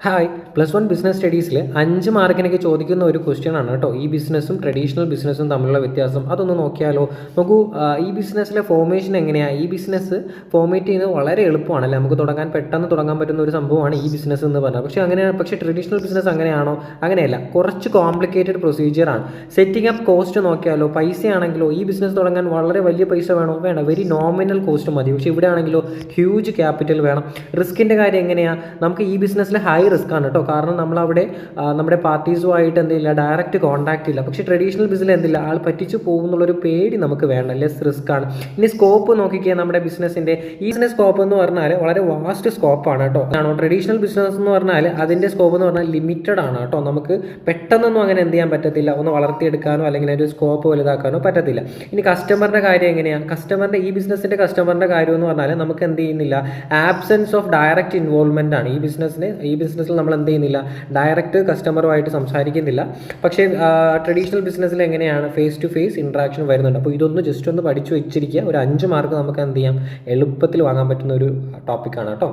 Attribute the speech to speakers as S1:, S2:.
S1: Hi +1 business സ്റ്റഡീസിൽ 5 മാർക്കിനൊക്കെ ചോദിക്കുന്ന ഒരു question ആണ് കേട്ടോ. ഈ ബിസിനസ്സും ട്രഡീഷണൽ ബിസിനസ്സും തമ്മിലുള്ള വ്യത്യാസം അതൊന്ന് നോക്കിയാലോ. നോക്കൂ, ഈ ബിസിനസ്സിലെ ഫോർമേഷൻ എങ്ങനെയാണ്? ഈ ബിസിനസ് ഫോർമേറ്റ് ചെയ്യുന്നത് വളരെ എളുപ്പമാണല്ലേ, നമുക്ക് പെട്ടെന്ന് തുടങ്ങാൻ പറ്റുന്ന ഒരു സംഭവമാണ് ഈ ബിസിനസ് എന്ന് പറഞ്ഞാൽ. പക്ഷേ ട്രഡീഷണൽ ബിസിനസ് അങ്ങനെയാണോ? അങ്ങനെയല്ല, കുറച്ച് കോംപ്ലിക്കേറ്റഡ് പ്രൊസീജിയറാണ്. സെറ്റിംഗ് അപ്പ് കോസ്റ്റ് നോക്കിയാലോ, പൈസയാണെങ്കിലോ ഈ ബിസിനസ് തുടങ്ങാൻ വളരെ വലിയ പൈസ വേണോ? വേണ്ട, വെരി നോമിനൽ കോസ്റ്റ് മതി. പക്ഷേ ഇവിടെ ആണെങ്കിലോ ഹ്യൂജ് ക്യാപിറ്റൽ വേണം. റിസ്കിൻ്റെ കാര്യം എങ്ങനെയാണ്? നമുക്ക് ഈ ബിസിനസ്സിൽ ഹൈ റിസ്ക് ആണ് കേട്ടോ. കാരണം നമ്മളവിടെ നമ്മുടെ പാർട്ടീസുമായിട്ട് എന്തില്ല, ഡയറക്റ്റ് കോൺടാക്റ്റ് ഇല്ല. പക്ഷേ ട്രഡീഷണൽ ബിസിനസ്സിൽ എന്തില്ല, ആൾ പറ്റിച്ചു പോകുന്നുള്ളൊരു പേടി നമുക്ക് വേണ്ട, ലെസ് റിസ്ക് ആണ്. ഇനി സ്കോപ്പ് നോക്കിക്കുക, നമ്മുടെ ബിസിനസ്സിൻ്റെ ഈ ബിസിനസ് സ്കോപ്പ് എന്ന് പറഞ്ഞാൽ വളരെ വാസ്റ്റ് സ്കോപ്പാണ് കേട്ടോ. ആണോ ട്രഡീഷണൽ ബിസിനസ് എന്ന് പറഞ്ഞാൽ അതിൻ്റെ സ്കോപ്പ് എന്ന് പറഞ്ഞാൽ ലിമിറ്റഡ് ആണ് കേട്ടോ. നമുക്ക് പെട്ടെന്നൊന്നും അങ്ങനെ എന്ത് ചെയ്യാൻ പറ്റത്തില്ല, ഒന്ന് വളർത്തിയെടുക്കാനോ അല്ലെങ്കിൽ ഒരു സ്കോപ്പ് വലുതാക്കാനോ പറ്റത്തില്ല. ഇനി കസ്റ്റമറിൻ്റെ കാര്യം എങ്ങനെയാണ്? ഈ ബിസിനസ്സിൻ്റെ കസ്റ്റമറിൻ്റെ കാര്യം എന്ന് പറഞ്ഞാൽ നമുക്ക് എന്ത് ചെയ്യുന്നില്ല, ആബ്സെൻസ് ഓഫ് ഡയറക്റ്റ് ഇൻവോൾവ്മെൻ്റ് ആണ്. ഈ ബിസിനസ്സിൽ നമ്മൾ എന്ത് ചെയ്യുന്നില്ല, ഡയറക്റ്റ് കസ്റ്റമറുമായിട്ട് സംസാരിക്കുന്നില്ല. പക്ഷേ ട്രഡീഷണൽ ബിസിനസ്സിൽ എങ്ങനെയാണ്, ഫേസ് ടു ഫേസ് ഇൻട്രാക്ഷൻ വരുന്നുണ്ട്. അപ്പോൾ ഇതൊന്ന് ജസ്റ്റ് ഒന്ന് പഠിച്ചു വെച്ചിരിക്കുക. ഒരു 5 മാർക്ക് നമുക്ക് എന്ത് ചെയ്യാം, എളുപ്പത്തിൽ വാങ്ങാൻ പറ്റുന്ന ഒരു ടോപ്പിക്കാണ് കേട്ടോ.